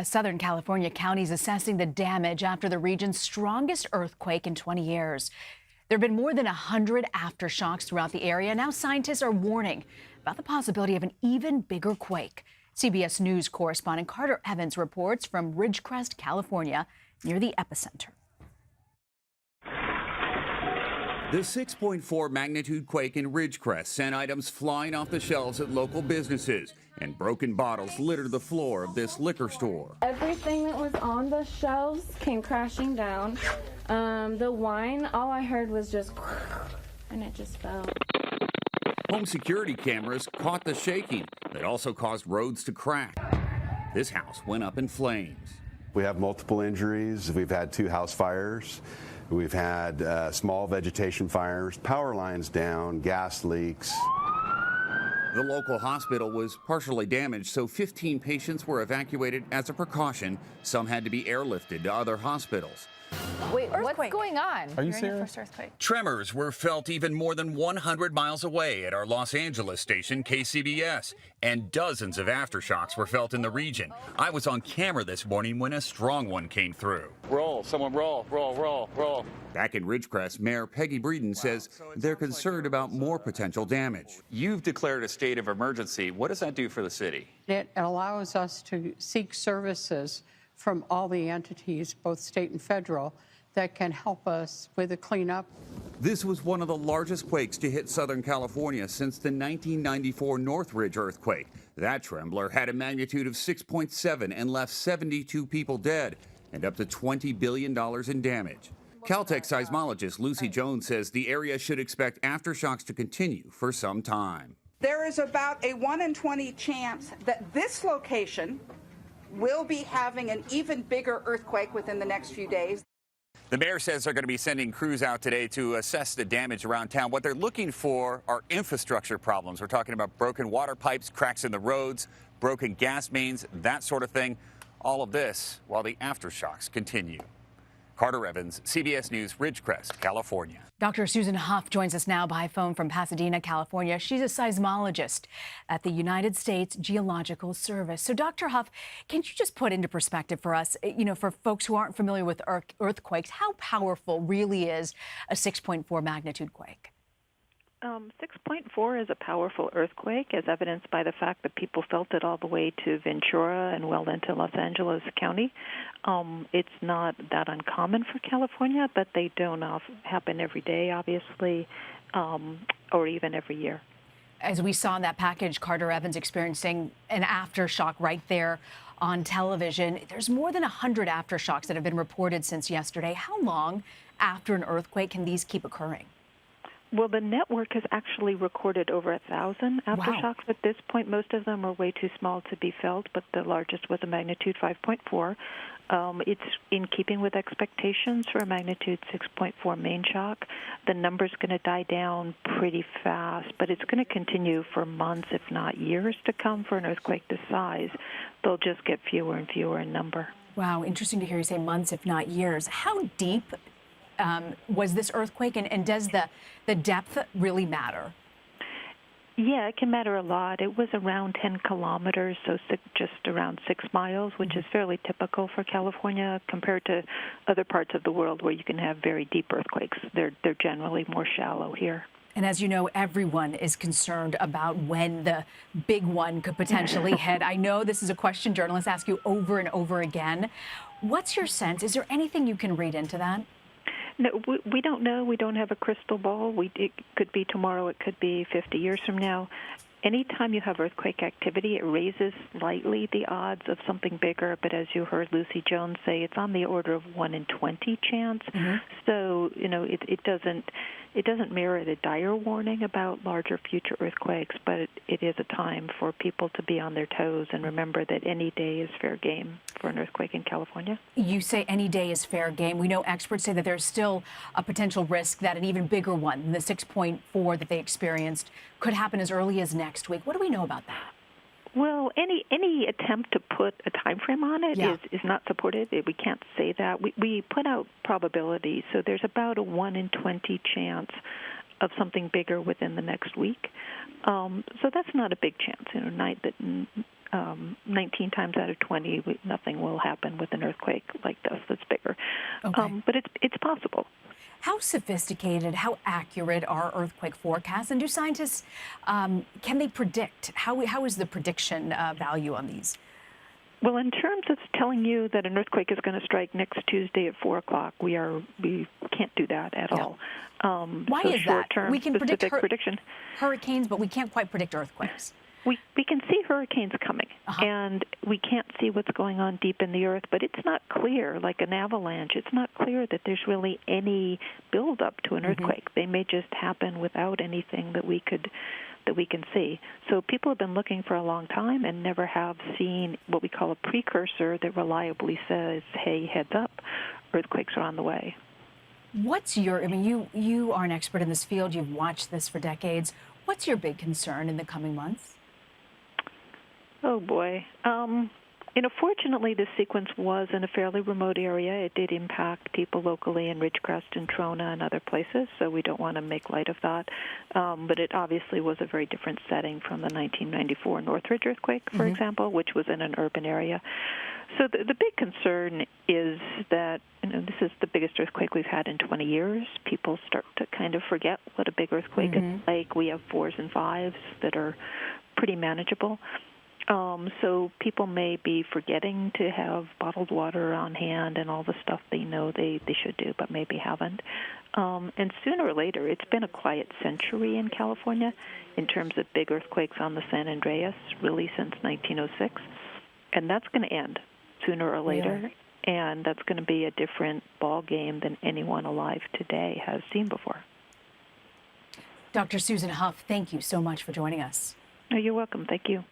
Southern California counties assessing the damage after the region's strongest earthquake in 20 years. There have been more than 100 aftershocks throughout the area. Now scientists are warning about the possibility of an even bigger quake. CBS News correspondent Carter Evans reports from Ridgecrest, California, near the epicenter. The 6.4 magnitude quake in Ridgecrest sent items flying off the shelves at local businesses, and broken bottles littered the floor of this liquor store. Everything that was on the shelves came crashing down. The wine, all I heard was just, and it just fell. Home security cameras caught the shaking that also caused roads to crack. This house went up in flames. We have multiple injuries. We've had 2 house fires. We've had small vegetation fires, power lines down, gas leaks. The local hospital was partially damaged, so 15 patients were evacuated as a precaution. Some had to be airlifted to other hospitals. Wait, what's going on? Are you serious? First earthquake. Tremors were felt even more than 100 miles away at our Los Angeles station, KCBS, and dozens of aftershocks were felt in the region. I was on camera this morning when a strong one came through. Roll, someone roll, roll, roll, roll. Back in Ridgecrest, Mayor Peggy Breeden says they're concerned about more potential damage. You've declared a state of emergency. What does that do for the city? It allows us to seek services from all the entities, both state and federal, that can help us with the cleanup. This was one of the largest quakes to hit Southern California since the 1994 Northridge earthquake. That trembler had a magnitude of 6.7 and left 72 people dead and up to $20 billion in damage. Caltech seismologist Lucy Jones says the area should expect aftershocks to continue for some time. There is about a 1 in 20 chance that this location will be having an even bigger earthquake within the next few days. The mayor says they're going to be sending crews out today to assess the damage around town. What they're looking for are infrastructure problems. We're talking about broken water pipes, cracks in the roads, broken gas mains, that sort of thing. All of this while the aftershocks continue. Carter Evans, CBS News, Ridgecrest, California. Dr. Susan Huff joins us now by phone from Pasadena, California. She's a seismologist at the United States Geological Service. So, Dr. Huff, can you just put into perspective for us, for folks who aren't familiar with earthquakes, how powerful really is a 6.4 magnitude quake? 6.4 is a powerful earthquake, as evidenced by the fact that people felt it all the way to Ventura and well into Los Angeles County. It's not that uncommon for California, but they don't happen every day, obviously, or even every year. As we saw in that package, Carter Evans experiencing an aftershock right there on television. There's more than 100 aftershocks that have been reported since yesterday. How long after an earthquake can these keep occurring? Well, the network has actually recorded over 1,000 aftershocks. Wow. At this point, most of them are way too small to be felt, but the largest was a magnitude 5.4. It's in keeping with expectations for a magnitude 6.4 main shock. The number's going to die down pretty fast, but it's going to continue for months, if not years, to come for an earthquake this size. They'll just get fewer and fewer in number. Wow, interesting to hear you say months, if not years. How deep was this earthquake, and does the depth really matter? Yeah, it can matter a lot. It was around 10 kilometers, so just around 6 miles, which is fairly typical for California compared to other parts of the world where you can have very deep earthquakes. They're generally more shallow here. And as you know, everyone is concerned about when the big one could potentially hit. I know this is a question journalists ask you over and over again. What's your sense? Is there anything you can read into that? No, we don't know. We don't have a crystal ball. It could be tomorrow. It could be 50 years from now. Anytime you have earthquake activity, it raises slightly the odds of something bigger. But as you heard Lucy Jones say, it's on the order of 1 in 20 chance. Mm-hmm. So it doesn't merit a dire warning about larger future earthquakes, but it is a time for people to be on their toes and remember that any day is fair game for an earthquake in California. You say any day is fair game. We know experts say that there's still a potential risk that an even bigger one, the 6.4 that they experienced, could happen as early as next week. What do we know about that? Well, any attempt to put a time frame on it is not supported. We can't say that. We put out probabilities, so there's about a 1 in 20 chance of something bigger within the next week. So that's not a big chance. 19 times out of 20, nothing will happen with an earthquake like this that's bigger. Okay. But it's possible. How sophisticated, how accurate are earthquake forecasts? And do scientists, can they predict? How is the prediction value on these? Well, in terms of telling you that an earthquake is going to strike next Tuesday at 4 o'clock, we can't do that at all. Why is that? We can predict prediction. hurricanes, but we can't quite predict earthquakes. We can see hurricanes coming, and we can't see what's going on deep in the earth, but it's not clear, like an avalanche, it's not clear that there's really any buildup to an earthquake. They may just happen without anything that we can see. So people have been looking for a long time and never have seen what we call a precursor that reliably says, hey, heads up, earthquakes are on the way. You are an expert in this field. You've watched this for decades. What's your big concern in the coming months? Oh, boy. Fortunately, this sequence was in a fairly remote area. It did impact people locally in Ridgecrest and Trona and other places, so we don't want to make light of that. But it obviously was a very different setting from the 1994 Northridge earthquake, for example, which was in an urban area. So the big concern is that this is the biggest earthquake we've had in 20 years. People start to kind of forget what a big earthquake is like. We have 4s and 5s that are pretty manageable. So people may be forgetting to have bottled water on hand and all the stuff they know they should do, but maybe haven't. And sooner or later, it's been a quiet century in California in terms of big earthquakes on the San Andreas, really since 1906. And that's going to end sooner or later. Yeah. And that's going to be a different ball game than anyone alive today has seen before. Dr. Susan Huff, thank you so much for joining us. Oh, you're welcome. Thank you.